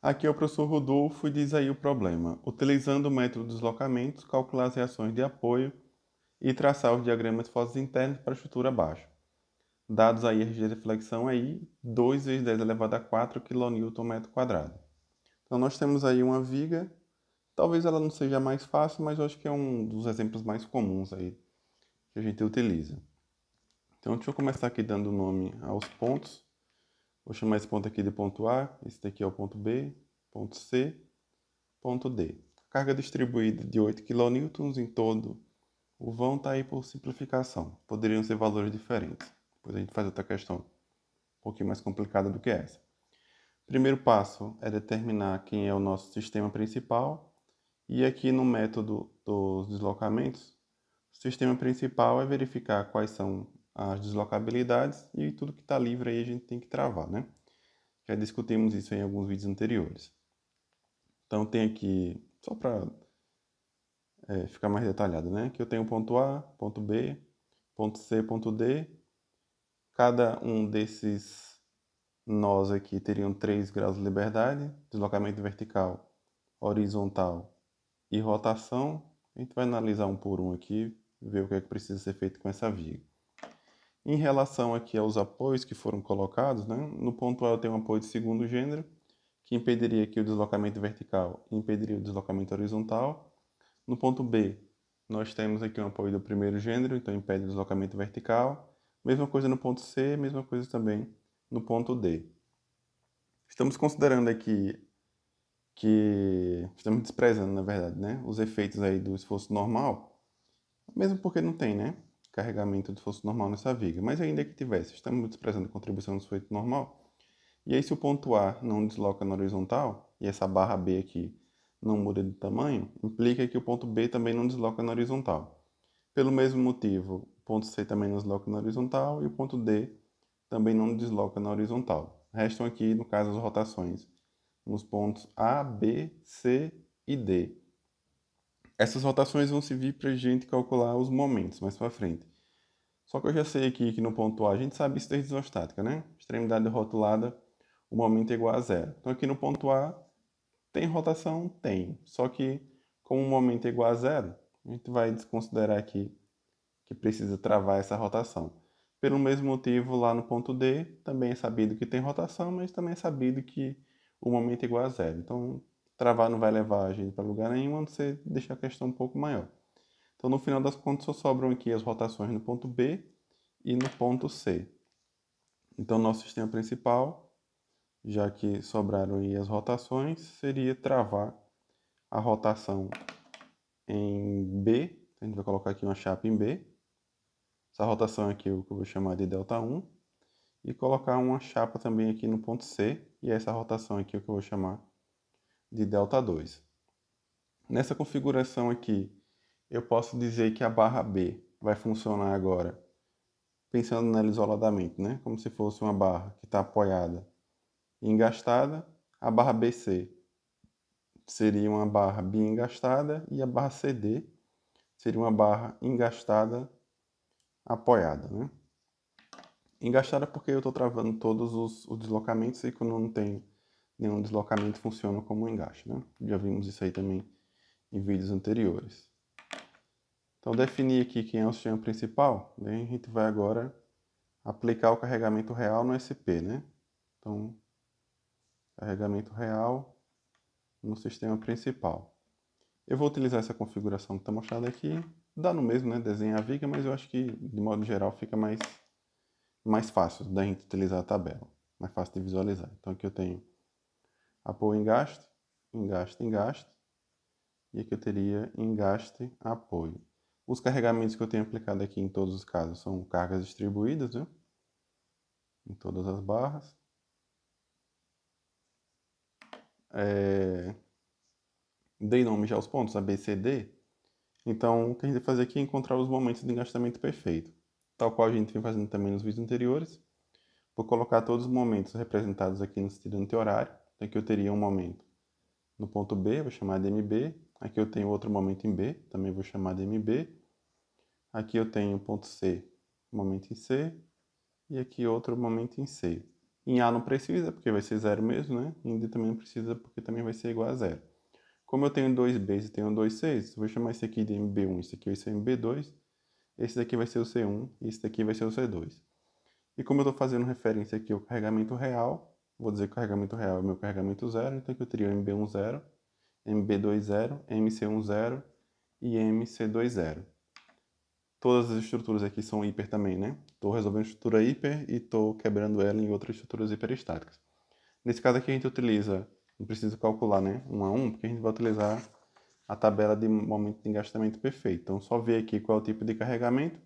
Aqui é o professor Rodolfo e diz aí o problema. Utilizando o método de deslocamentos, calcular as reações de apoio e traçar os diagramas de forças internas para a estrutura abaixo. Dados aí a rigidez de flexão aí, 2 vezes 10 elevado a 4 kN metro quadrado. Então nós temos aí uma viga, talvez ela não seja mais fácil, mas eu acho que é um dos exemplos mais comuns aí que a gente utiliza. Então deixa eu começar aqui dando nome aos pontos. Vou chamar esse ponto aqui de ponto A, esse daqui é o ponto B, ponto C, ponto D. Carga distribuída de 8 kN em todo o vão está aí por simplificação. Poderiam ser valores diferentes. Depois a gente faz outra questão um pouquinho mais complicada do que essa. Primeiro passo é determinar quem é o nosso sistema principal. E aqui no método dos deslocamentos, o sistema principal é verificar quais são as deslocabilidades e tudo que está livre aí a gente tem que travar, né? Já discutimos isso em alguns vídeos anteriores. Então tem aqui, só para ficar mais detalhado, né? Que eu tenho ponto A, ponto B, ponto C, ponto D. Cada um desses nós aqui teriam 3 graus de liberdade, deslocamento vertical, horizontal e rotação. A gente vai analisar um por um aqui, ver o que é que precisa ser feito com essa viga. Em relação aqui aos apoios que foram colocados, né? No ponto A eu tenho um apoio de segundo gênero, que impediria aqui o deslocamento vertical e impediria o deslocamento horizontal. No ponto B, nós temos aqui um apoio do primeiro gênero, então impede o deslocamento vertical. Mesma coisa no ponto C, mesma coisa também no ponto D. Estamos considerando aqui que estamos desprezando, na verdade, né, os efeitos aí do esforço normal, mesmo porque não tem, né, carregamento do esforço normal nessa viga. Mas ainda que tivesse, estamos desprezando a contribuição do esforço normal. E aí, se o ponto A não desloca na horizontal, e essa barra B aqui não muda de tamanho, implica que o ponto B também não desloca na horizontal. Pelo mesmo motivo, o ponto C também não desloca na horizontal e o ponto D também não desloca na horizontal. Restam aqui, no caso, as rotações nos pontos A, B, C e D. Essas rotações vão servir para a gente calcular os momentos mais para frente. Só que eu já sei aqui que no ponto A a gente sabe isso da isostática, né? Extremidade rotulada, o momento é igual a zero. Então aqui no ponto A tem rotação? Tem. Só que como o momento é igual a zero, a gente vai desconsiderar aqui que precisa travar essa rotação. Pelo mesmo motivo, lá no ponto D, também é sabido que tem rotação, mas também é sabido que o momento é igual a zero. Então, travar não vai levar a gente para lugar nenhum, a não ser deixar a questão um pouco maior. Então, no final das contas, só sobram aqui as rotações no ponto B e no ponto C. Então, nosso sistema principal, já que sobraram aí as rotações, seria travar a rotação em B. A gente vai colocar aqui uma chapa em B. Essa rotação aqui eu vou chamar de ΔI. E colocar uma chapa também aqui no ponto C. E essa rotação aqui é o que eu vou chamar de ΔI. Nessa configuração aqui, eu posso dizer que a barra B vai funcionar agora pensando nela isoladamente, né? Como se fosse uma barra que está apoiada e engastada. A barra BC seria uma barra biengastada e a barra CD seria uma barra engastada apoiada, né? Engastada porque eu estou travando todos os deslocamentos e quando não tem nenhum deslocamento funciona como um engaste, né? Já vimos isso aí também em vídeos anteriores. Então, definir aqui quem é o sistema principal, né? A gente vai agora aplicar o carregamento real no SP, né? Então, carregamento real no sistema principal. Eu vou utilizar essa configuração que está mostrada aqui, dá no mesmo, né? Desenhar a viga, mas eu acho que, de modo geral, fica mais fácil da gente utilizar a tabela, mais fácil de visualizar. Então, aqui eu tenho apoio engaste, engaste, engaste, e aqui eu teria engaste, apoio. Os carregamentos que eu tenho aplicado aqui em todos os casos são cargas distribuídas, né? Em todas as barras. Dei nome já aos pontos, A, B, C, D. Então, o que a gente vai fazer aqui é encontrar os momentos de engastamento perfeito, tal qual a gente vem fazendo também nos vídeos anteriores. Vou colocar todos os momentos representados aqui no sentido anti-horário. Então, aqui eu teria um momento no ponto B, vou chamar de MB. Aqui eu tenho outro momento em B, também vou chamar de MB. Aqui eu tenho o ponto C, momento em C. E aqui outro momento em C. Em A não precisa, porque vai ser 0 mesmo, né? Em D também não precisa, porque também vai ser igual a 0. Como eu tenho 2 Bs e tenho 2 Cs, eu vou chamar esse aqui de MB1, esse aqui vai ser MB2, esse daqui vai ser o C1 e esse daqui vai ser o C2. E como eu estou fazendo referência aqui ao carregamento real, vou dizer que o carregamento real é o meu carregamento 0, então aqui eu teria o MB1 0, MB2 0, MC1 0 e MC2 0. Todas as estruturas aqui são hiper também, né? Estou resolvendo estrutura hiper e estou quebrando ela em outras estruturas hiperestáticas. Nesse caso aqui a gente utiliza, não precisa calcular, né, 1 a 1, porque a gente vai utilizar a tabela de momento de engastamento perfeito. Então só ver aqui qual é o tipo de carregamento,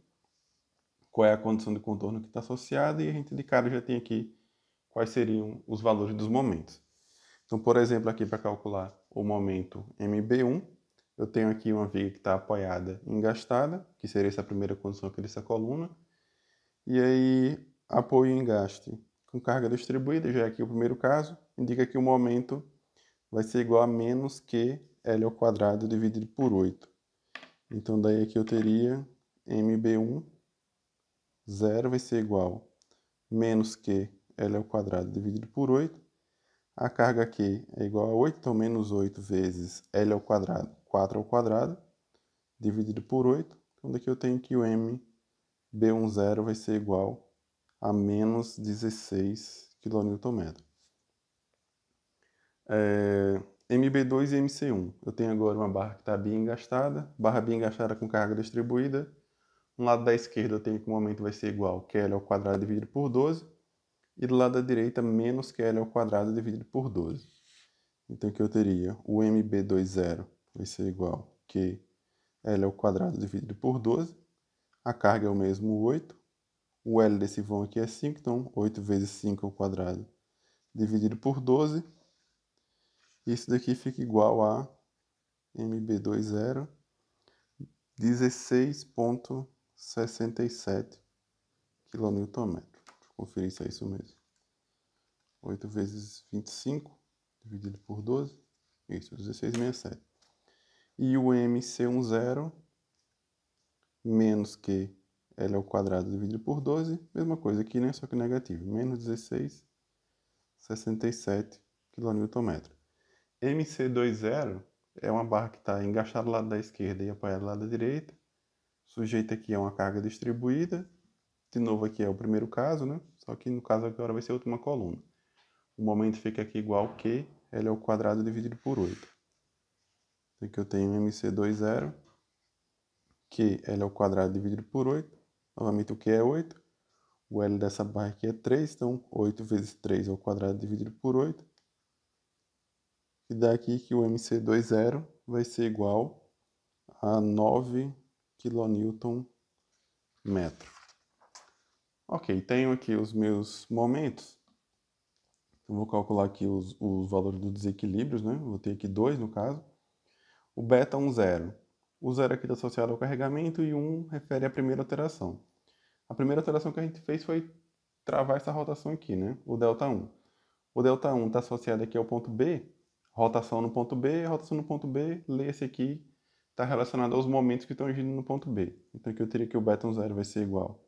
qual é a condição de contorno que está associada e a gente de cara já tem aqui quais seriam os valores dos momentos. Então, por exemplo, aqui para calcular o momento MB1, eu tenho aqui uma viga que está apoiada e engastada, que seria essa primeira condição aqui dessa coluna. E aí, apoio e engaste com carga distribuída, já é aqui o primeiro caso, indica que o momento vai ser igual a menos que L ao quadrado dividido por 8. Então, daí aqui eu teria MB1, 0 vai ser igual a menos que L ao quadrado dividido por 8. A carga aqui é igual a 8, então menos 8 vezes L ao quadrado, 4 ao quadrado, dividido por 8. Então daqui eu tenho que o MB10 vai ser igual a menos 16 kNm. MB2 e MC1. Eu tenho agora uma barra que está bem engastada, barra bem engastada com carga distribuída. No lado da esquerda eu tenho que o momento vai ser igual a L ao quadrado dividido por 12. E do lado da direita, menos que L ao quadrado dividido por 12. Então, aqui eu teria o MB20 vai ser igual a L ao quadrado dividido por 12. A carga é o mesmo, 8. O L desse vão aqui é 5, então 8 vezes 5 ao quadrado dividido por 12. Isso daqui fica igual a MB20, 16,67 kNm. Deixa eu conferir se é isso mesmo. 8 vezes 25 dividido por 12, isso, 16,67. E o MC10 menos que L ao quadrado dividido por 12, mesma coisa aqui, né? Só que negativo, menos 16,67 kNm. MC20 é uma barra que está engaixada do lado da esquerda e apoiada do lado da direita. Sujeita aqui a uma carga distribuída. De novo aqui é o primeiro caso, né? Só que no caso agora vai ser a última coluna. O momento fica aqui igual a Q, L ao quadrado dividido por 8. Então aqui eu tenho MC20, que L ao quadrado dividido por 8. Novamente o Q é 8. O L dessa barra aqui é 3, então 8 vezes 3 ao quadrado dividido por 8. E dá aqui que o MC20 vai ser igual a 9 kNm. Ok, tenho aqui os meus momentos. Eu vou calcular aqui os valores dos desequilíbrios, né? Vou ter aqui 2 no caso. O beta 0. O 0 aqui está associado ao carregamento e 1 refere à primeira alteração. A primeira alteração que a gente fez foi travar essa rotação aqui, né? O delta 1. O delta 1 está associado aqui ao ponto B, rotação no ponto B, rotação no ponto B, esse aqui está relacionado aos momentos que estão agindo no ponto B. Então aqui eu teria que o beta 0 vai ser igual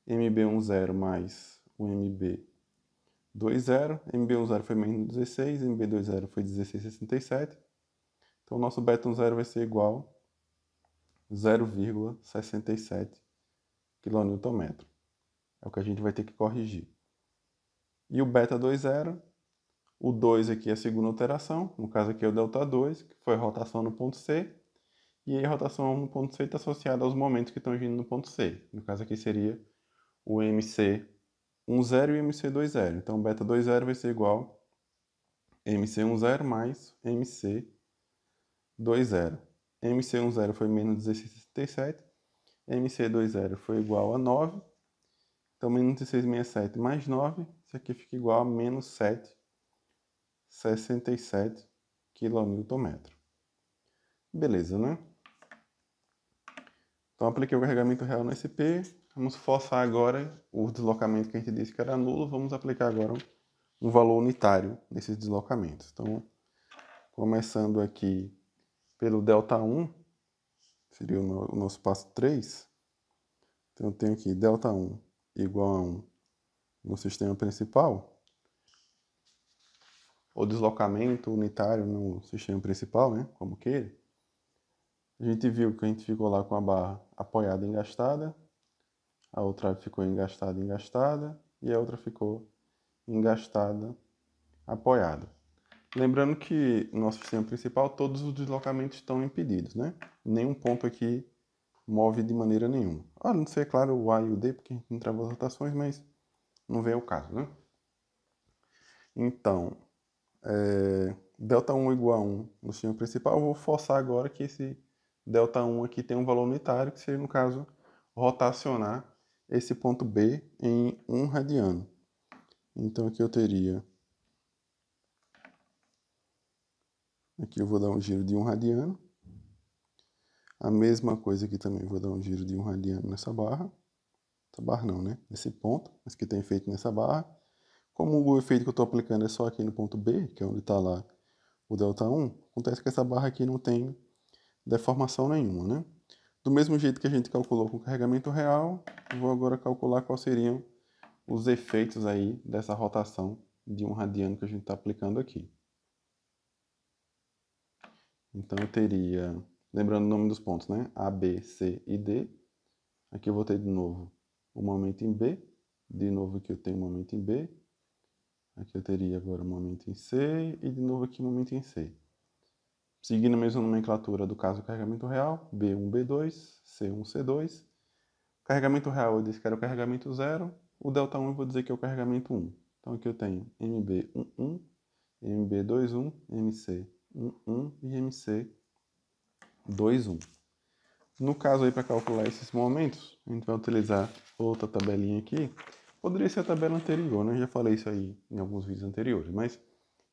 a MB10 mais o MB20. MB10 foi menos 16, MB20 foi 16,67. Então, o nosso beta 0 vai ser igual a 0,67 kNm. É o que a gente vai ter que corrigir. E o beta 0, o 2 aqui é a segunda alteração, no caso aqui é o delta 2, que foi a rotação no ponto C. E aí a rotação no ponto C está associada aos momentos que estão agindo no ponto C. No caso aqui seria o MC10 e o MC20. Então, o beta 0 vai ser igual a MC10 mais MC20. MC10 foi menos 16,67. MC20 foi igual a 9. Então, menos 16,67 mais 9. Isso aqui fica igual a menos 7,67 kNm. Beleza, né? Então, apliquei o carregamento real no SP. Vamos forçar agora o deslocamento que a gente disse que era nulo. Vamos aplicar agora um valor unitário nesses deslocamentos. Então, começando aqui pelo ΔI, seria o nosso passo 3. Então, eu tenho aqui ΔI igual a 1 no sistema principal. ou deslocamento unitário no sistema principal, né, como queira, a gente viu que a gente ficou lá com a barra apoiada e engastada, a outra ficou engastada e engastada, e a outra ficou engastada, apoiada. Lembrando que no nosso sistema principal todos os deslocamentos estão impedidos, né? Nenhum ponto aqui move de maneira nenhuma. Ah, não sei, é claro, o A e o D, porque a gente não travou as rotações, mas não vem ao caso, né? Então, Δ1 igual a 1 no sistema principal, eu vou forçar agora que esse Δ1 aqui tem um valor unitário, que seria, no caso, rotacionar esse ponto B em 1 radiano. Então, aqui eu teria... Aqui eu vou dar um giro de 1 radiano. A mesma coisa aqui também, vou dar um giro de 1 radiano nessa barra. Essa barra não, né? Nesse ponto, mas que tem efeito nessa barra. Como o efeito que eu estou aplicando é só aqui no ponto B, que é onde está lá o Δ1, acontece que essa barra aqui não tem deformação nenhuma, né? Do mesmo jeito que a gente calculou com o carregamento real, eu vou agora calcular quais seriam os efeitos aí dessa rotação de 1 radiano que a gente está aplicando aqui. Então eu teria, lembrando o nome dos pontos, né? A, B, C e D. Aqui eu vou ter de novo o momento em B. De novo aqui eu tenho o momento em B. Aqui eu teria agora o momento em C e de novo aqui o momento em C. Seguindo a mesma nomenclatura do caso do carregamento real, B1, B2, C1, C2. O carregamento real eu disse que era o carregamento 0. O Δ1 eu vou dizer que é o carregamento 1. Então aqui eu tenho MB11, MB21, MC11 e MC21. No caso aí, para calcular esses momentos, a gente vai utilizar outra tabelinha aqui. Poderia ser a tabela anterior, né? Eu já falei isso aí em alguns vídeos anteriores, mas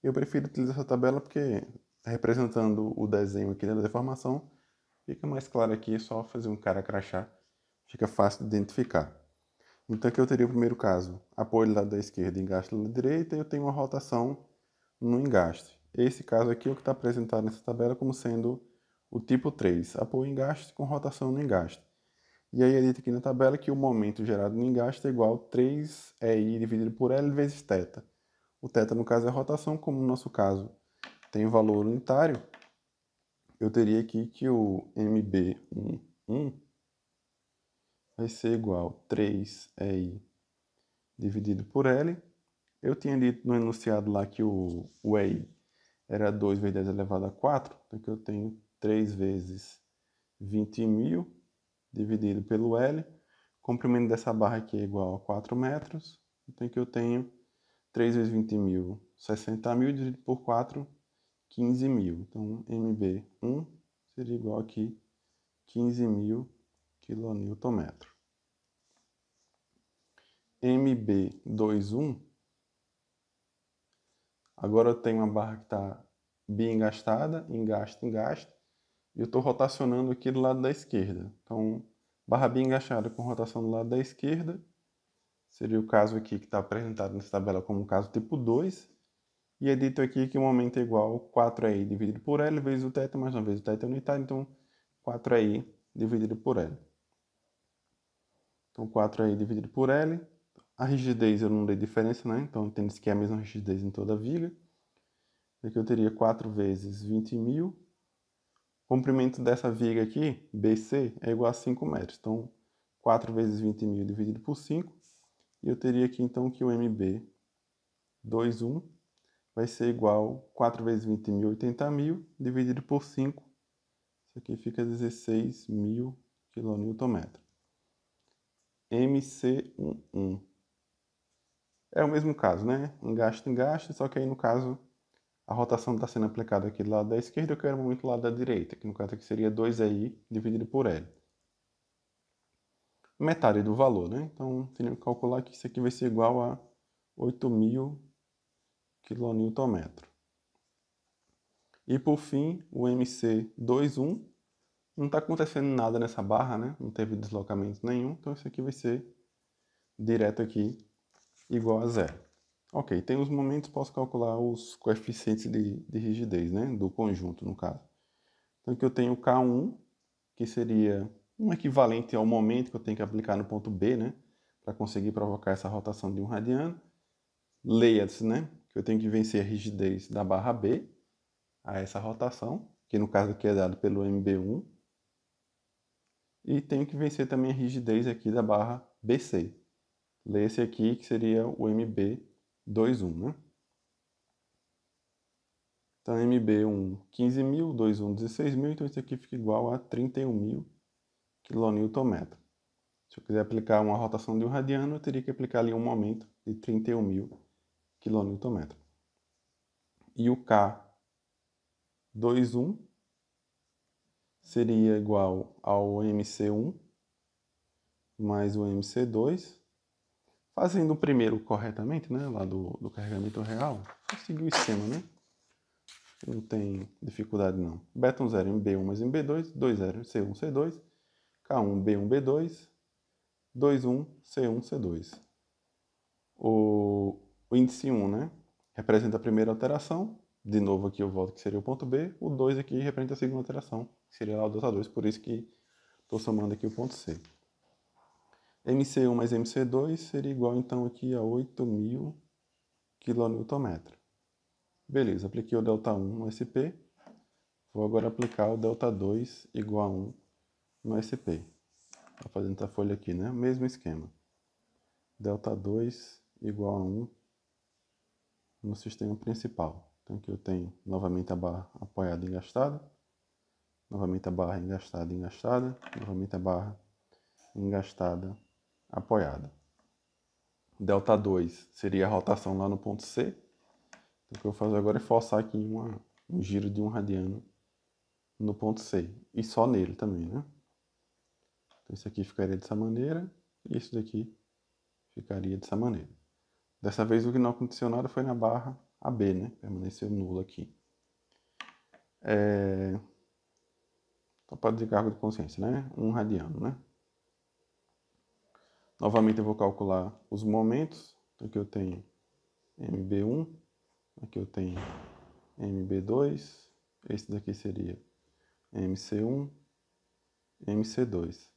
eu prefiro utilizar essa tabela porque representando o desenho aqui da deformação, fica mais claro aqui, é só fazer um cara crachá, fica fácil de identificar. Então aqui eu teria o primeiro caso, apoio do lado da esquerda e engaste do lado da direita, e eu tenho uma rotação no engaste. Esse caso aqui é o que está apresentado nessa tabela como sendo o tipo 3, apoio engaste com rotação no engaste. E aí é dito aqui na tabela que o momento gerado no engaste é igual a 3EI dividido por L vezes θ. O θ, no caso, é a rotação, como no nosso caso tem o valor unitário, eu teria aqui que o MB11 vai ser igual a 3EI dividido por L. Eu tinha dito no enunciado lá que o EI era 2 vezes 10 elevado a 4, então aqui eu tenho 3 vezes 20.000 dividido pelo L. O comprimento dessa barra aqui é igual a 4 metros, então aqui eu tenho 3 vezes 20.000, 60.000 dividido por 4, 15.000. Então, MB1 seria igual aqui 15.000 kNm. MB21, agora eu tenho uma barra que está bi-engastada, engaste, engaste, e eu estou rotacionando aqui do lado da esquerda. Então, barra bi-engastada com rotação do lado da esquerda, seria o caso aqui que está apresentado nessa tabela como caso tipo 2, e é dito aqui que o momento é igual a 4i dividido por L vezes o θ, mais uma vez o θ é unitário, então 4i dividido por L. Então 4i dividido por L. A rigidez eu não dei diferença, né? Então entende-se que é a mesma rigidez em toda a viga. Aqui eu teria 4 vezes 20.000. O comprimento dessa viga aqui, BC, é igual a 5 metros. Então 4 vezes 20.000 dividido por 5. E eu teria aqui então que o MB21 vai ser igual a 4 vezes 20.000, 80.000, dividido por 5. Isso aqui fica 16.000 kNm. MC11. É o mesmo caso, né? Engaste, engaste, só que aí no caso a rotação está sendo aplicada aqui do lado da esquerda, eu quero muito do lado da direita, que no caso aqui seria 2i dividido por L. Metade do valor, né? Então, teria que calcular que isso aqui vai ser igual a 8.000 kNm. E por fim, o MC21, não está acontecendo nada nessa barra, né? Não teve deslocamento nenhum, então isso aqui vai ser direto aqui igual a zero. Ok, tem os momentos, posso calcular os coeficientes de rigidez, né? Do conjunto, no caso. Então aqui eu tenho o K1, que seria um equivalente ao momento que eu tenho que aplicar no ponto B, né? Para conseguir provocar essa rotação de 1 radiano. Leia-se, né? eu tenho que vencer a rigidez da barra B a essa rotação, que no caso aqui é dado pelo MB1, e tenho que vencer também a rigidez aqui da barra BC. Esse aqui que seria o MB21, né? Então, MB1, 15.000, 21, 16.000, então isso aqui fica igual a 31.000 kN. Se eu quiser aplicar uma rotação de 1 radiano, eu teria que aplicar ali um momento de 31.000 kN. E o K21 seria igual ao MC1 mais o MC2. Fazendo o primeiro corretamente, né, lá do carregamento real, eu segui o esquema, né? Não tem dificuldade não. Beta 0 MB1 mais MB2, 2,0 C1 C2, K1 B1 B2, 2,1 C1 C2. O índice 1, né, representa a primeira alteração. De novo aqui eu volto que seria o ponto B. O 2 aqui representa a segunda alteração, que seria lá o delta 2, por isso que estou somando aqui o ponto C. MC1 mais MC2 seria igual então aqui a 8.000 kN. Beleza, apliquei o delta 1 no SP. Vou agora aplicar o delta 2 igual a 1 no SP. Estou fazendo essa folha aqui, né? Mesmo esquema. Delta 2 igual a 1 no sistema principal. Então aqui eu tenho novamente a barra apoiada e engastada. Novamente a barra engastada e engastada. Novamente a barra engastada, apoiada. Delta 2 seria a rotação lá no ponto C. Então, o que eu vou fazer agora é forçar aqui um giro de 1 radiano no ponto C. E só nele também, né? Então, isso aqui ficaria dessa maneira. E isso daqui ficaria dessa maneira. Dessa vez, o que não aconteceu nada foi na barra AB, né? Permaneceu nulo aqui. Topada de cargo de consciência, né? 1 radiano, né? Novamente, eu vou calcular os momentos. Então, aqui eu tenho MB1. Aqui eu tenho MB2, esse daqui seria MC1, MC2.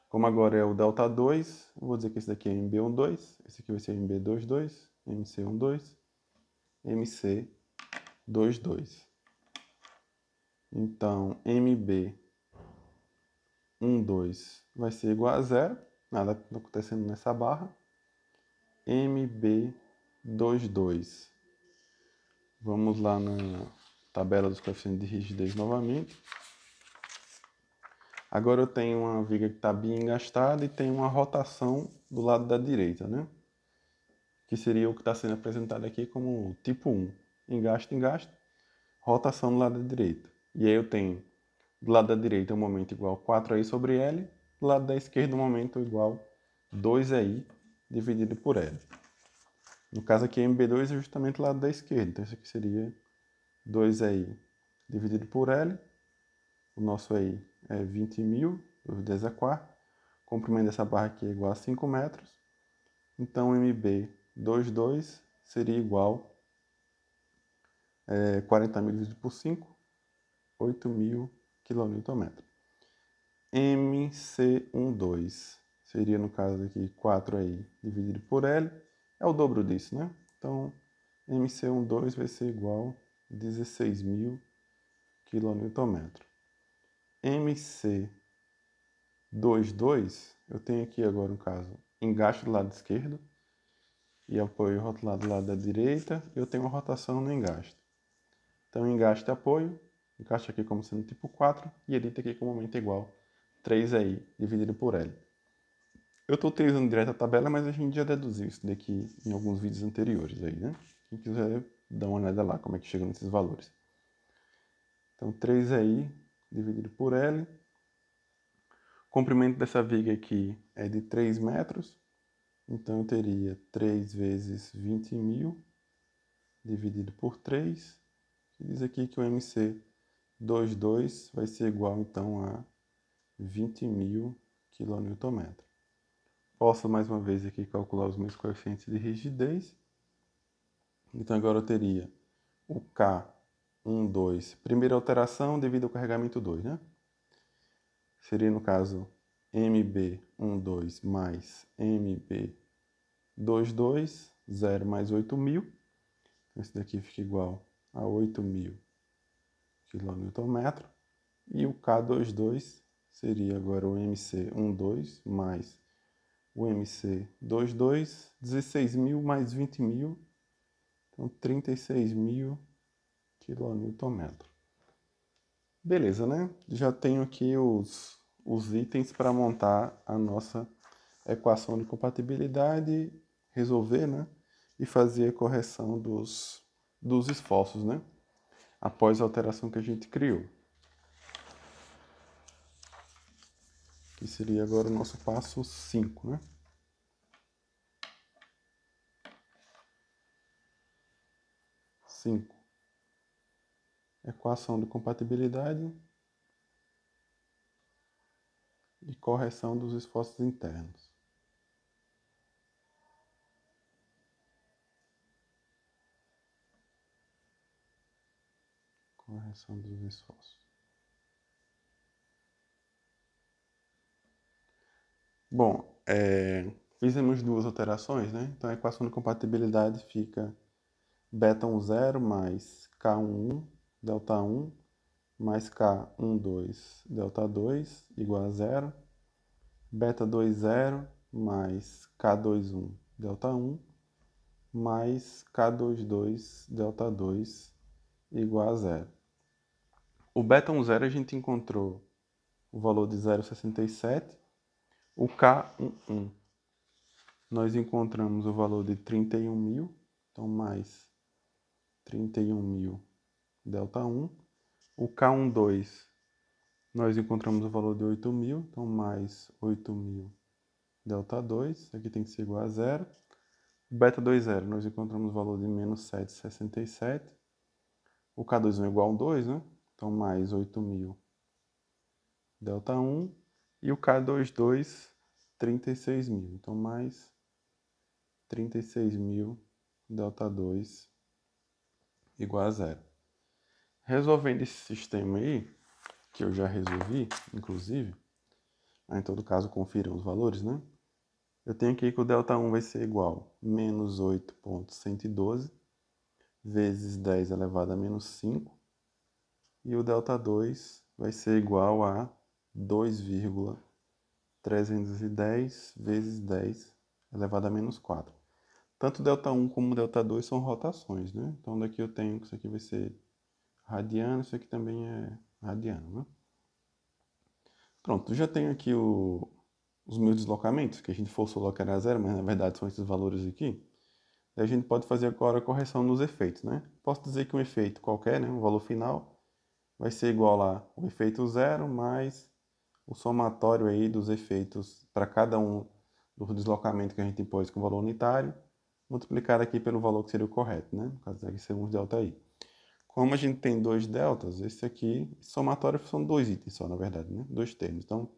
Como agora é o delta 2, eu vou dizer que esse daqui é MB12, esse aqui vai ser MB22, MC12, MC22. Então, MB12 vai ser igual a 0, nada está acontecendo nessa barra. MB22. Vamos lá na tabela dos coeficientes de rigidez novamente. Agora eu tenho uma viga que está bem engastada e tem uma rotação do lado da direita, né? Que seria o que está sendo apresentado aqui como tipo 1. Engaste, engaste, rotação do lado da direita. E aí eu tenho do lado da direita um momento igual a 4i sobre L, do lado da esquerda um momento igual a 2i dividido por L. No caso aqui, MB2 é justamente o lado da esquerda, então isso aqui seria 2i dividido por L. O nosso i é 20.000, 10 a quarta. O comprimento dessa barra aqui é igual a 5 metros. Então, MB22 seria igual a 40.000 dividido por 5, 8.000 kN. MC12 seria, no caso aqui, 4i dividido por L. É o dobro disso, né? Então, MC12 vai ser igual a 16.000 kN. MC22, eu tenho aqui agora, no caso, engaste do lado esquerdo e apoio rotulado do lado da direita. Eu tenho uma rotação no engaste. Então, engaste e apoio, engaste aqui como sendo tipo 4 e edita aqui com momento igual 3i dividido por L. Eu estou utilizando direto a tabela, mas a gente já deduziu isso daqui em alguns vídeos anteriores aí, né? Quem quiser dar uma olhada lá como é que chega nesses valores. Então, 3i dividido por L. O comprimento dessa viga aqui é de 3 metros. Então, eu teria 3 vezes 20.000 dividido por 3. Que diz aqui que o MC22 vai ser igual, então, a 20.000 kN. Posso, mais uma vez, aqui calcular os meus coeficientes de rigidez. Então, agora eu teria o K12, primeira alteração devido ao carregamento 2, né? Seria, no caso, MB12 mais MB22, 0 mais 8.000. Então, esse daqui fica igual a 8.000 kN. E o K22 seria agora o MC12 mais o MC22, 16.000 mais 20.000, então 36.000 kN. Beleza, né? Já tenho aqui os itens para montar a nossa equação de compatibilidade, resolver, né? E fazer a correção dos esforços, né? Após a alteração que a gente criou. Que seria agora o nosso passo 5, né? Equação de compatibilidade e correção dos esforços internos. Correção dos esforços. Bom, fizemos duas alterações, né? Então a equação de compatibilidade fica beta10 mais K11 delta1 mais K12 delta2 igual a 0. Beta20 mais K21 delta1 mais K22 delta2 igual a 0. O beta10 a gente encontrou o valor de 0,67. O K11 nós encontramos o valor de 31.000, então mais 31.000 delta1. O K12 nós encontramos o valor de 8.000, então mais 8.000 delta2, aqui tem que ser igual a 0. O beta20 nós encontramos o valor de menos 7,67. O K21 é igual a 2, né? Então mais 8.000 delta1. E o K22, 36.000. Então mais 36.000 delta2 igual a 0. Resolvendo esse sistema aí, que eu já resolvi, inclusive, em todo caso confiram os valores, né? Eu tenho aqui que o delta1 vai ser igual a menos 8,112 vezes 10 elevado a menos 5. E o delta2 vai ser igual a 2,310 vezes 10 elevado a menos 4. Tanto o delta1 como o delta2 são rotações, né? Então daqui eu tenho que isso aqui vai ser radiano, isso aqui também é radiano, né? Pronto, eu já tenho aqui os meus deslocamentos, que a gente forçou lá que era zero, mas na verdade são esses valores aqui. Daí a gente pode fazer agora a correção nos efeitos, né? Posso dizer que um efeito qualquer, né, um valor final, vai ser igual lá o efeito zero mais o somatório aí dos efeitos para cada um do deslocamento que a gente impôs com valor unitário, multiplicado aqui pelo valor que seria o correto, né? No caso aqui seria um delta i. Como a gente tem dois deltas, esse aqui, somatório são dois itens só, na verdade, né? Dois termos. Então,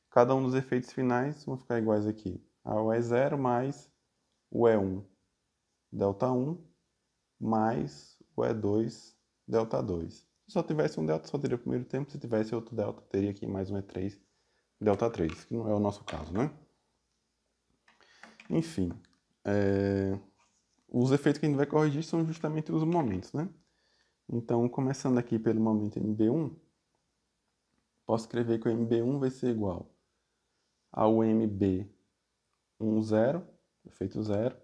cada um dos efeitos finais vão ficar iguais aqui ao E0 mais o E1 delta 1 mais o E2 delta 2. Se só tivesse um delta, só teria o primeiro termo. Se tivesse outro delta, teria aqui mais um E3 delta 3, que não é o nosso caso, né? Enfim, os efeitos que a gente vai corrigir são justamente os momentos, né? Então, começando aqui pelo momento MB1, posso escrever que o MB1 vai ser igual ao MB10, efeito 0,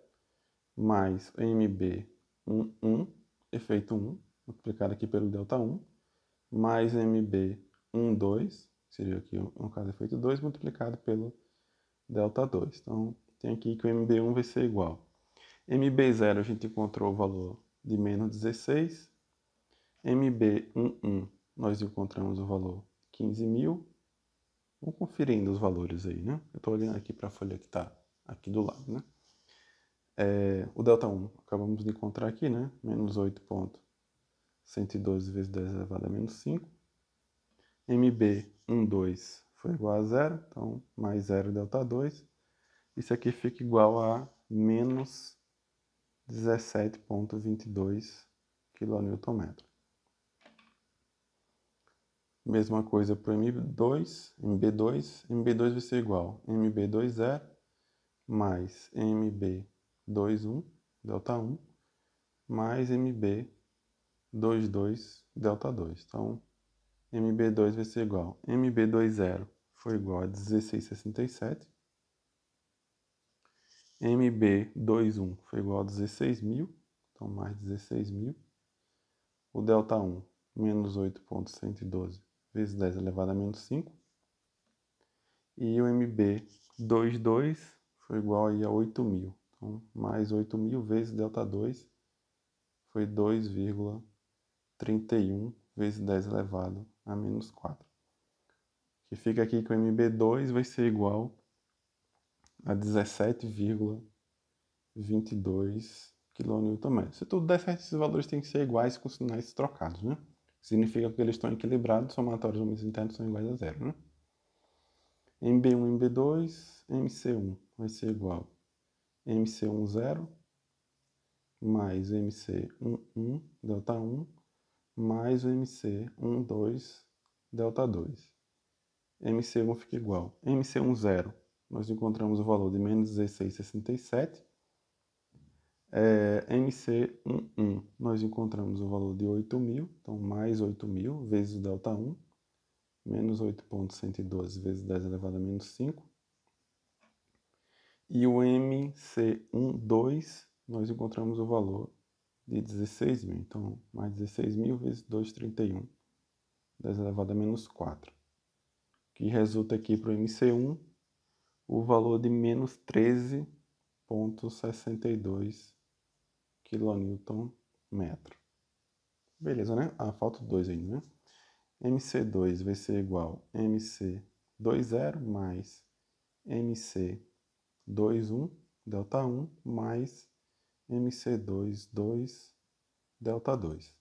mais o MB11, efeito 1, multiplicado aqui pelo delta 1, mais MB12, seria aqui no caso efeito 2, multiplicado pelo delta 2. Então, tem aqui que o MB1 vai ser igual. MB0 a gente encontrou o valor de menos 16. MB11 nós encontramos o valor 15.000. Vamos conferindo os valores aí, né? Eu estou olhando aqui para a folha que está aqui do lado, né? O delta1 acabamos de encontrar aqui, né? Menos 8,112 vezes 10 elevado a menos 5. MB12 foi igual a 0, então mais 0 delta 2. Isso aqui fica igual a menos 17,22 kN. Mesma coisa para o MB2 vai ser igual a MB20 mais MB21, delta 1, mais MB22 delta 2. Então, MB2 vai ser igual. MB20 foi igual a 1667. MB21 foi igual a 16.000. Então, mais 16.000. O delta 1, menos 8.112 vezes 10 elevado a menos 5. E o MB22 foi igual aí a 8.000. Então, mais 8.000 vezes delta 2 foi 2,31 vezes 10 elevado a menos 4. Que fica aqui que o MB2 vai ser igual a 17,22 kN. Se tudo der certo, esses valores têm que ser iguais com sinais trocados, né? Significa que eles estão equilibrados, somatórios dos momentos internos são iguais a zero, né? MB1, MB2, MC1 vai ser igual a MC10 mais MC11 delta 1 mais o MC12 delta 2. MC1 fica igual. MC10, nós encontramos o valor de menos 16,67. MC11, nós encontramos o valor de 8.000, então mais 8.000 vezes o delta 1, menos 8.112 vezes 10 elevado a menos 5. E o MC12, nós encontramos o valor de 16.000, então mais 16.000 vezes 2,31, 10 elevado a menos 4. Que resulta aqui para o MC1 o valor de menos 13,62 kN/m. Beleza, né? Falta 2 ainda, né? MC2 vai ser igual a MC20 mais MC21 delta 1 mais MC22 delta 2.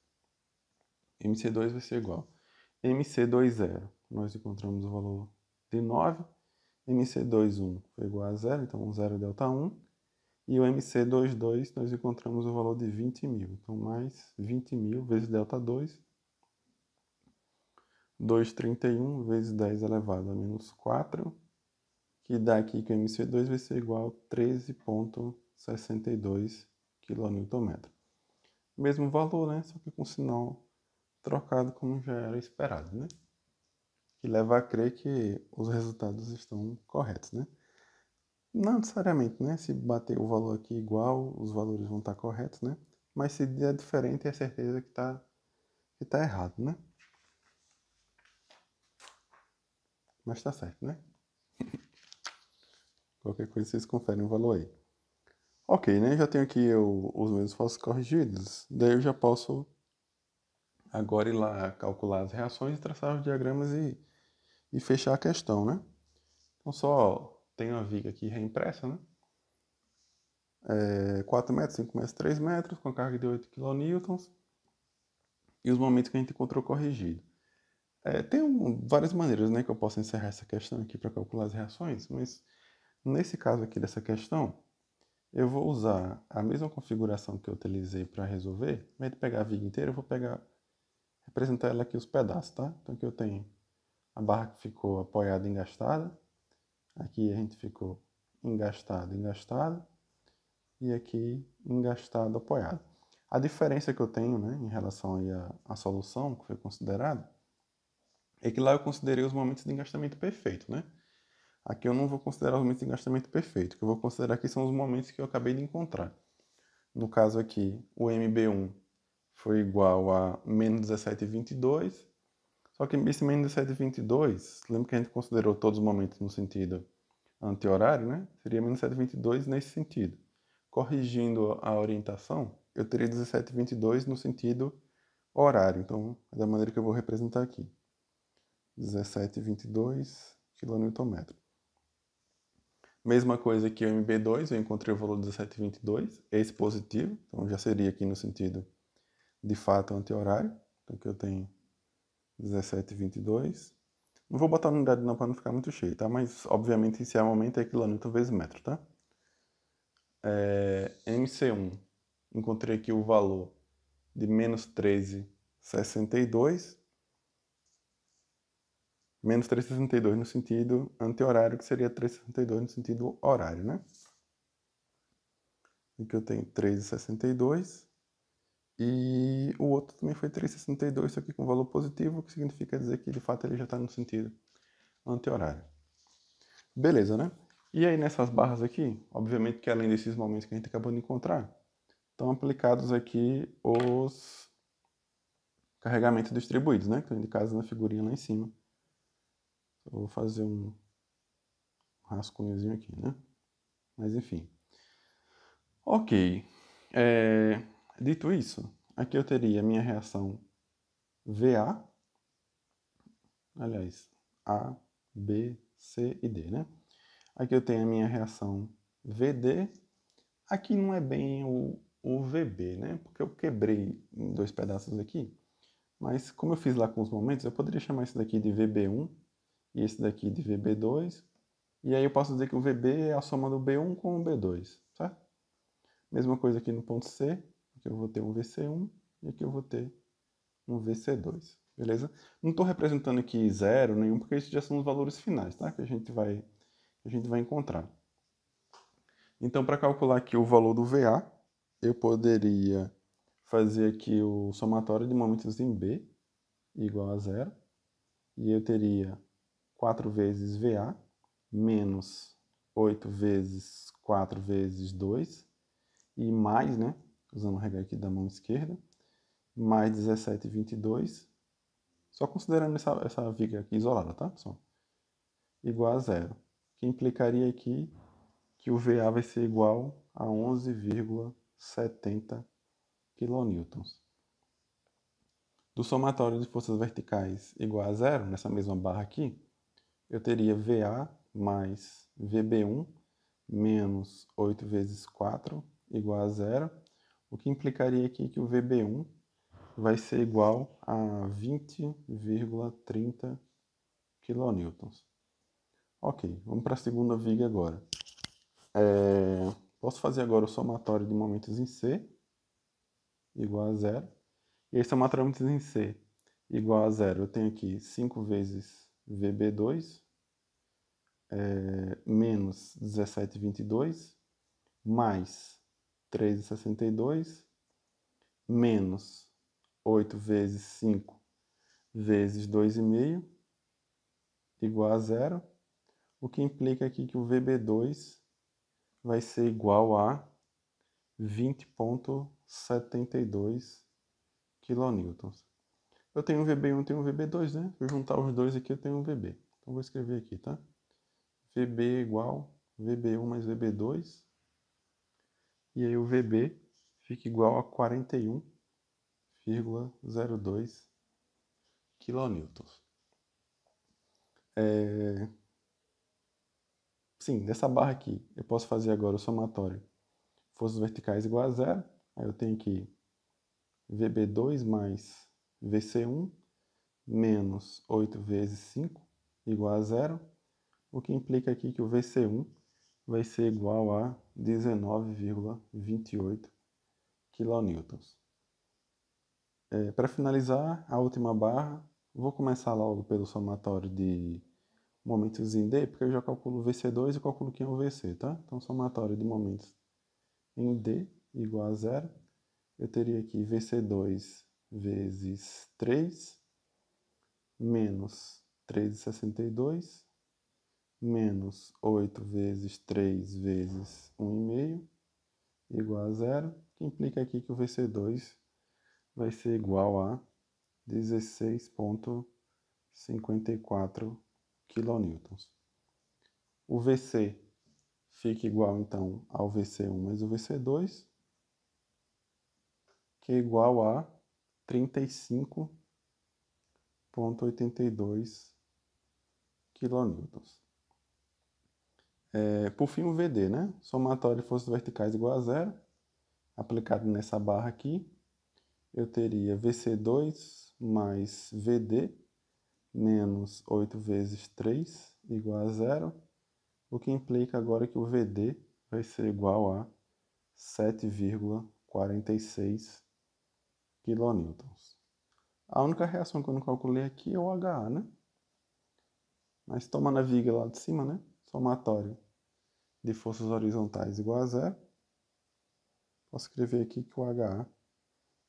MC2 vai ser igual a MC20, nós encontramos o valor de 9. MC21 foi igual a 0, então 0 delta 1. E o MC22 nós encontramos o valor de 20.000. Então, mais 20.000 vezes delta 2. 2,31 vezes 10 elevado a menos 4. Que dá aqui que o MC2 vai ser igual a 13,62 kN/m. Mesmo valor, né? Só que com sinal trocado como já era esperado, né? Que leva a crer que os resultados estão corretos, né? Não necessariamente, né? Se bater o valor aqui igual, os valores vão estar corretos, né? Mas se der diferente, é certeza que tá errado, né? Mas tá certo, né? Qualquer coisa vocês conferem o valor aí. Ok, né? Já tenho aqui os meus falsos corrigidos. Daí eu já posso agora ir lá calcular as reações, traçar os diagramas e fechar a questão, né? Então só tenho a viga aqui reimpressa, né? 4 metros, 5 metros, 3 metros, com carga de 8 kN. E os momentos que a gente encontrou corrigido. Tem várias maneiras, né, que eu posso encerrar essa questão aqui para calcular as reações, mas nesse caso aqui dessa questão, eu vou usar a mesma configuração que eu utilizei para resolver. Em vez de pegar a viga inteira, eu vou representar ela aqui os pedaços, tá? Então aqui eu tenho a barra que ficou apoiada e engastada. Aqui a gente ficou engastado, e aqui engastado, apoiado. A diferença que eu tenho, né, em relação aí à solução que foi considerada, é que lá eu considerei os momentos de engastamento perfeito, né? Aqui eu não vou considerar os momentos de engastamento perfeito. O que eu vou considerar aqui são os momentos que eu acabei de encontrar. No caso aqui, o MB1 foi igual a menos 17,22. Só que esse menos 17,22, lembra que a gente considerou todos os momentos no sentido anti-horário, né? Seria menos 17,22 nesse sentido. Corrigindo a orientação, eu teria 17,22 no sentido horário. Então, é da maneira que eu vou representar aqui. 17,22 kN/m. Mesma coisa que o MB2, eu encontrei o valor de 17,22, esse positivo, então já seria aqui no sentido de fato anti-horário. Então aqui eu tenho 17,22. Não vou botar unidade não para não ficar muito cheio, tá? Mas obviamente inicialmente é quilômetro vezes metro, tá? MC1, encontrei aqui o valor de menos 13,62. Menos 3,62 no sentido anti-horário, que seria 3,62 no sentido horário, né? Aqui eu tenho 3,62. E o outro também foi 3,62, isso aqui com valor positivo, o que significa dizer que de fato ele já está no sentido anti-horário. Beleza, né? E aí nessas barras aqui, obviamente que além desses momentos que a gente acabou de encontrar, estão aplicados aqui os carregamentos distribuídos, né? Que estão indicados na figurinha lá em cima. Eu vou fazer um rascunhozinho aqui, né? Mas enfim. Ok. Dito isso, aqui eu teria a minha reação VA, aliás, A, B, C e D, né? Aqui eu tenho a minha reação VD. Aqui não é bem o VB, né? Porque eu quebrei em dois pedaços aqui. Mas como eu fiz lá com os momentos, eu poderia chamar esse daqui de VB1 e esse daqui de VB2. E aí eu posso dizer que o VB é a soma do B1 com o B2, certo? Mesma coisa aqui no ponto C. Aqui eu vou ter um VC1 e aqui eu vou ter um VC2, beleza? Não estou representando aqui zero nenhum, porque esses já são os valores finais, tá? Que a gente vai encontrar. Então, para calcular aqui o valor do VA, eu poderia fazer aqui o somatório de momentos em B igual a zero. E eu teria 4 vezes VA menos 8 vezes 4 vezes 2 e mais, né, usando o regra aqui da mão esquerda, mais 17,22, só considerando essa viga aqui isolada, tá, pessoal? Igual a zero, que implicaria aqui que o VA vai ser igual a 11,70 kN. Do somatório de forças verticais igual a zero, nessa mesma barra aqui, eu teria VA mais VB1 menos 8 vezes 4 igual a zero, o que implicaria aqui que o VB1 vai ser igual a 20,30 kN. Ok, vamos para a segunda viga agora. Posso fazer agora o somatório de momentos em C igual a zero. E aí, somatório de momentos em C igual a zero, eu tenho aqui 5 vezes VB2 menos 17,22 mais 3,62 menos 8 vezes 5 vezes 2,5 igual a zero, o que implica aqui que o VB2 vai ser igual a 20,72 kN. Eu tenho um VB1 e tenho um VB2, né? Se eu juntar os dois aqui, eu tenho um VB. Então, vou escrever aqui, tá? VB igual VB1 mais VB2. E aí o VB fica igual a 41,02 kN. Sim, dessa barra aqui, eu posso fazer agora o somatório. Forças verticais igual a zero. Aí eu tenho aqui VB2 mais VC1 menos 8 vezes 5 igual a zero. O que implica aqui que o VC1 vai ser igual a 19,28 kN. Para finalizar a última barra, vou começar logo pelo somatório de momentos em D, porque eu já calculo o VC2 e calculo quem é o VC, tá? Então, somatório de momentos em D igual a zero. Eu teria aqui VC2 vezes 3 menos 3,62 menos 8 vezes 3 vezes 1,5 igual a zero, que implica aqui que o VC2 vai ser igual a 16,54 kN. O VC fica igual, então, ao VC1 mais o VC2, que é igual a 35,82 kN. Por fim, o VD, né? Somatório de forças verticais igual a zero. Aplicado nessa barra aqui, eu teria VC2 mais VD menos 8 vezes 3 igual a zero, o que implica agora que o VD vai ser igual a 7,46 kN. A única reação que eu não calculei aqui é o HA, né? Mas tomando a viga lá de cima, né? Somatório de forças horizontais igual a zero. Posso escrever aqui que o HA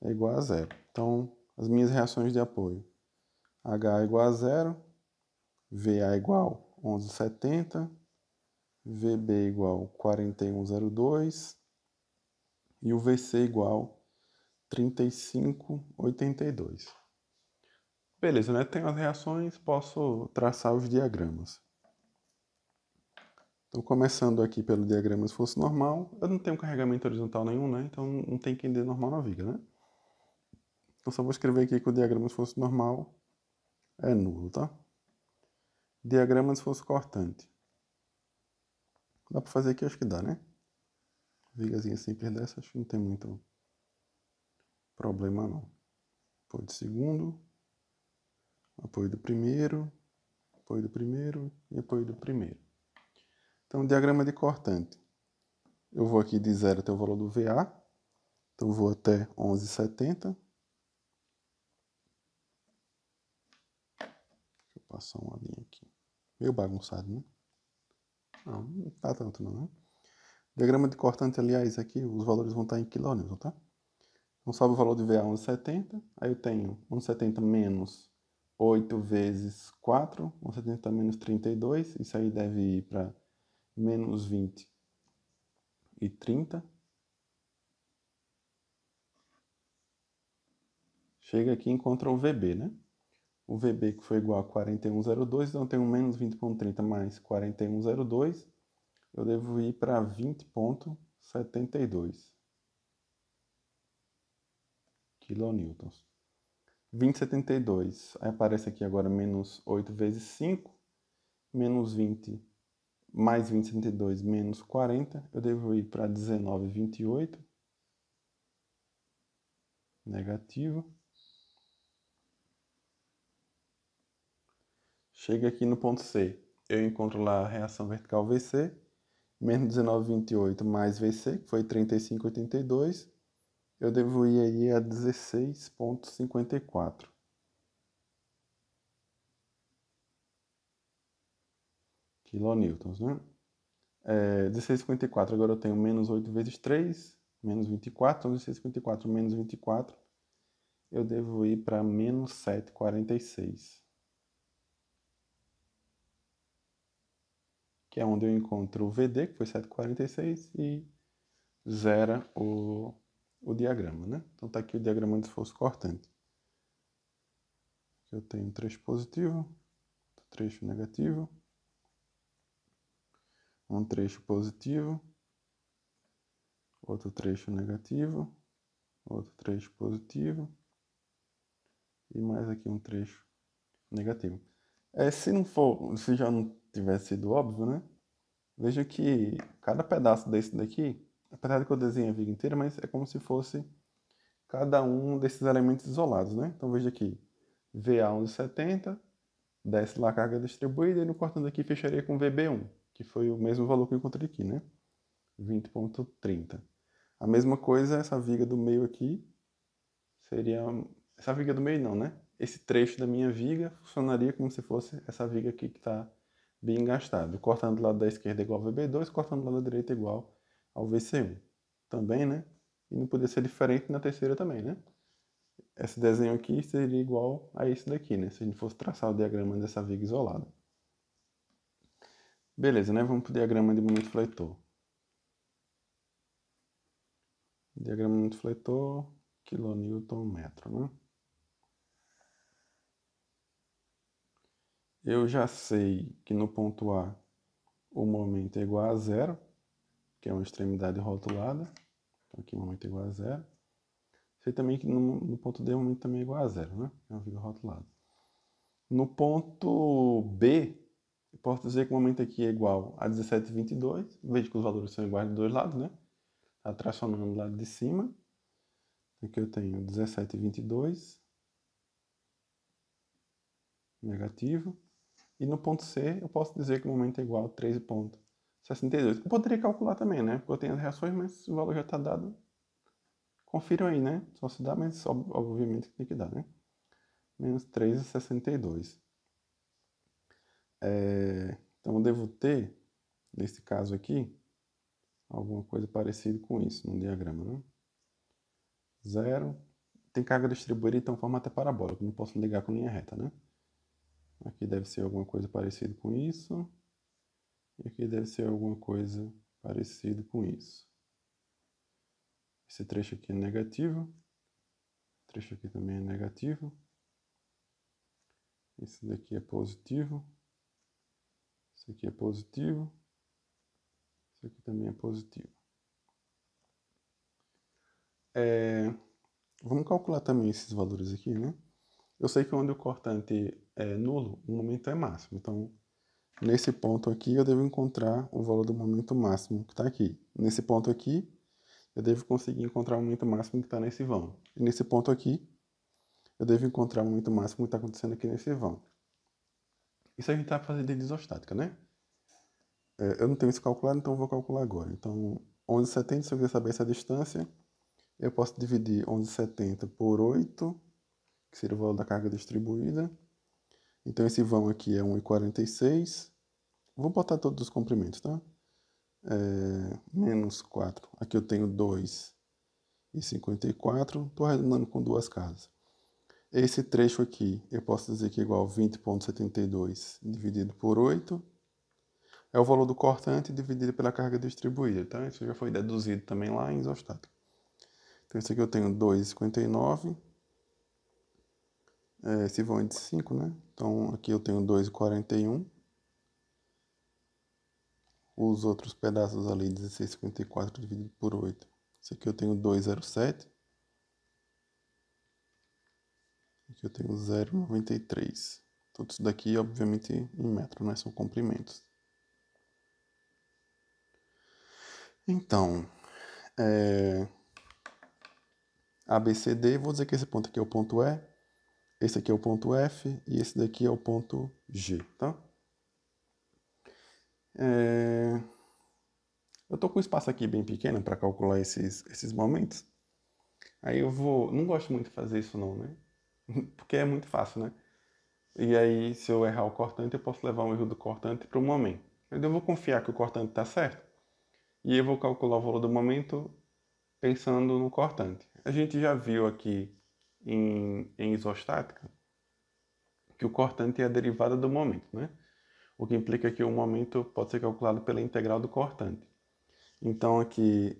é igual a zero. Então, as minhas reações de apoio. H é igual a zero, VA igual 11,70, VB igual 41,02 e o VC igual 35,82. Beleza, né? Tenho as reações, posso traçar os diagramas. Então, começando aqui pelo diagrama de esforço normal, eu não tenho carregamento horizontal nenhum, né? Então, não tem que ir normal na viga, né? Então, só vou escrever aqui que o diagrama de esforço normal é nulo, tá? Diagrama de esforço cortante. Dá para fazer aqui, acho que dá, né? Vigazinha simples dessa, acho que não tem muito problema, não. Apoio do segundo, apoio do primeiro e apoio do primeiro. Então, diagrama de cortante. Eu vou aqui de 0 até o valor do VA. Então, eu vou até 11,70. Deixa eu passar uma linha aqui. Meio bagunçado, né? Não tá tanto não, né? Diagrama de cortante, aliás, aqui os valores vão estar em quilômetros, tá? Então, sobe o valor de VA 11,70. Aí eu tenho 11,70 menos 8 vezes 4. 11,70 menos 32. Isso aí deve ir para menos 20 e 30. Chega aqui e encontra o VB, né? O VB que foi igual a 41,02, então eu tenho menos 20,30 mais 41,02. Eu devo ir para 20,72 kilonewtons. 20,72, aí aparece aqui agora menos 8 vezes 5, menos 20 mais 20,72 menos 40, eu devo ir para 19,28, negativo. Chega aqui no ponto C, eu encontro lá a reação vertical VC, menos 19,28 mais VC, que foi 35,82, eu devo ir aí a 16,54 kilonewtons, né? 16,54, agora eu tenho menos 8 vezes 3, menos 24, então 16,54 menos 24, eu devo ir para menos 7,46. Que é onde eu encontro o VD, que foi 7,46, e zera o diagrama, né? Então tá aqui o diagrama de esforço cortante. Eu tenho um trecho positivo, trecho negativo, um trecho positivo, outro trecho negativo, outro trecho positivo e mais aqui um trecho negativo. Se já não tivesse sido óbvio, né? Veja que cada pedaço desse daqui, apesar de que eu desenho a viga inteira, mas é como se fosse cada um desses elementos isolados, né? Então veja aqui, VA 11,70, desce lá a carga distribuída e no cortando aqui fecharia com VB1, que foi o mesmo valor que eu encontrei aqui, né? 20,30. A mesma coisa, essa viga do meio aqui seria... Essa viga do meio não, né? Esse trecho da minha viga funcionaria como se fosse essa viga aqui que está bem gastado. Cortando do lado da esquerda igual ao VB2, cortando do lado da direita igual ao VC1. Também, né? E não poderia ser diferente na terceira também, né? Esse desenho aqui seria igual a esse daqui, né? Se a gente fosse traçar o diagrama dessa viga isolada. Beleza, né? Vamos para o diagrama de momento fletor. Diagrama de momento fletor, quilonewton metro, né? Eu já sei que no ponto A o momento é igual a zero, que é uma extremidade rotulada. Então aqui o momento é igual a zero. Sei também que no ponto D o momento também é igual a zero, né? É uma viga rotulada. No ponto B, eu posso dizer que o momento aqui é igual a 17,22. Veja que os valores são iguais dos dois lados, né? Está tracionando do lado de cima. Aqui eu tenho 17,22 negativo. E no ponto C, eu posso dizer que o momento é igual a 13,62. Eu poderia calcular também, né? Porque eu tenho as reações, mas o valor já está dado. Confiram aí, né? Só se dá, mas obviamente tem que dar, né? Menos 3,62. Então eu devo ter, nesse caso aqui, alguma coisa parecida com isso no diagrama, né? 0, tem carga distribuída, então formato é parabólico, não posso ligar com linha reta, né? Aqui deve ser alguma coisa parecida com isso. E aqui deve ser alguma coisa parecida com isso. Esse trecho aqui é negativo. Esse trecho aqui também é negativo. Esse daqui é positivo. Esse aqui é positivo. Esse aqui também é positivo. Vamos calcular também esses valores aqui, né? Eu sei que onde o cortante é nulo, o momento é máximo. Então, nesse ponto aqui, eu devo encontrar o valor do momento máximo que está aqui. Nesse ponto aqui, eu devo conseguir encontrar o momento máximo que está nesse vão. E nesse ponto aqui, eu devo encontrar o momento máximo que está acontecendo aqui nesse vão. Isso a gente está fazendo de isostática, né? Eu não tenho isso calculado, então eu vou calcular agora. Então, 11,70, se eu quiser saber essa distância, eu posso dividir 11,70 por 8, que seria o valor da carga distribuída. Então, esse vão aqui é 1,46. Vou botar todos os comprimentos, tá? Menos 4. Aqui eu tenho 2,54. Estou arredondando com duas casas. Esse trecho aqui, eu posso dizer que é igual a 20,72 dividido por 8. É o valor do cortante dividido pela carga distribuída, tá? Isso já foi deduzido também lá em isostática. Então, isso aqui eu tenho 2,59. Esse vão é de 5, né? Então, aqui eu tenho 2,41. Os outros pedaços ali, 16,54 dividido por 8. Esse aqui eu tenho 2,07. Aqui eu tenho 0,93. Tudo isso daqui, obviamente, em metro, né? São comprimentos. Então, ABCD, vou dizer que esse ponto aqui é o ponto E, esse aqui é o ponto F e esse daqui é o ponto G, tá? Eu tô com um espaço aqui bem pequeno para calcular esses momentos. Aí eu vou... Não gosto muito de fazer isso não, né? Porque é muito fácil, né? E aí, se eu errar o cortante, eu posso levar um erro do cortante para o momento. Eu vou confiar que o cortante está certo. E eu vou calcular o valor do momento pensando no cortante. A gente já viu aqui em isostática que o cortante é a derivada do momento, né? O que implica que o momento pode ser calculado pela integral do cortante. Então, aqui,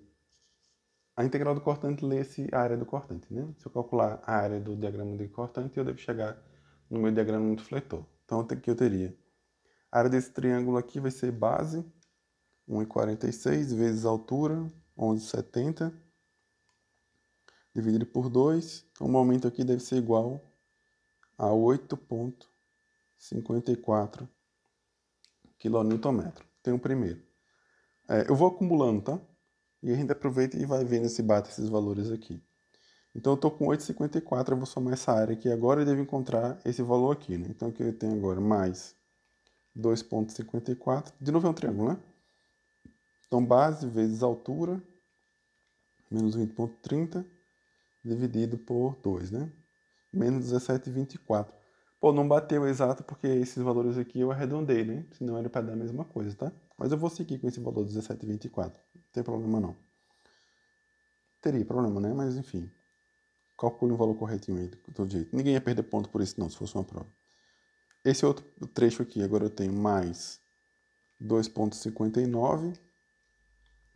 a integral do cortante lê-se a área do cortante, né? Se eu calcular a área do diagrama de cortante, eu devo chegar no meu diagrama do fletor. Então, aqui eu teria a área desse triângulo aqui vai ser base, 1,46 vezes altura, 11,70, dividido por 2. Então, o momento aqui deve ser igual a 8,54 kN. Tem o primeiro. Eu vou acumulando, tá? E a gente aproveita e vai vendo se bate esses valores aqui. Então, eu estou com 8,54, eu vou somar essa área aqui agora e devo encontrar esse valor aqui, né? Então, aqui eu tenho agora mais 2,54. De novo é um triângulo, né? Então, base vezes altura, menos 20,30, dividido por 2, né? Menos 17,24. Pô, não bateu exato porque esses valores aqui eu arredondei, né? Senão era para dar a mesma coisa, tá? Mas eu vou seguir com esse valor 17,24. Não tem problema não. Teria problema, né? Mas enfim. Calcule um valor corretinho aí, do todo jeito. Ninguém ia perder ponto por isso não, se fosse uma prova. Esse outro trecho aqui, agora eu tenho mais 2,59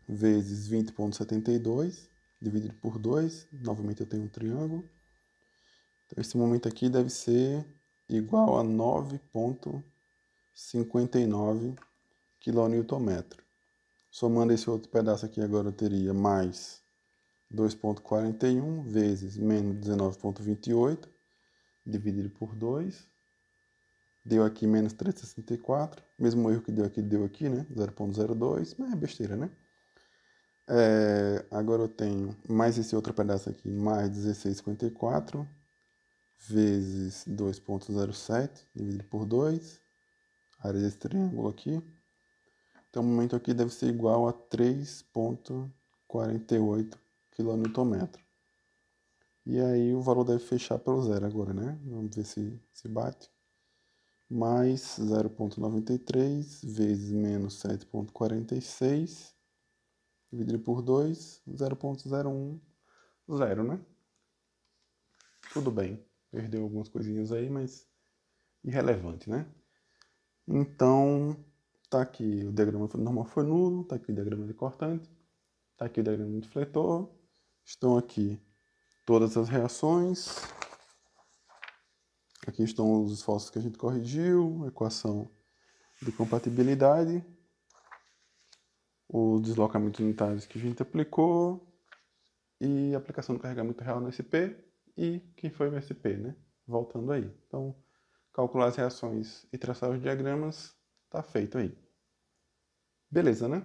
vezes 20,72 dividido por 2. Novamente eu tenho um triângulo. Então, esse momento aqui deve ser igual a 9,59 kN. Somando esse outro pedaço aqui, agora eu teria mais 2,41 vezes menos 19,28 dividido por 2. Deu aqui menos 3,64. Mesmo erro que deu aqui, né? 0,02. Mas é besteira, né? Agora eu tenho mais esse outro pedaço aqui, mais 16,54 vezes 2,07 dividido por 2, a área desse triângulo aqui. Então, o momento aqui deve ser igual a 3,48 kN. E aí, o valor deve fechar pelo zero agora, né? Vamos ver se bate. Mais 0,93 vezes menos 7,46 dividido por 2, 0,01, 0, né? tudo bem. Perdeu algumas coisinhas aí, mas irrelevante, né? Então, tá aqui o diagrama normal foi nulo, tá aqui o diagrama de cortante, tá aqui o diagrama de fletor, estão aqui todas as reações, aqui estão os esforços que a gente corrigiu, a equação de compatibilidade, os deslocamentos unitários que a gente aplicou e a aplicação do carregamento real no SP e quem foi o SP, né? Voltando aí. Então, calcular as reações e traçar os diagramas, tá feito aí. Beleza, né?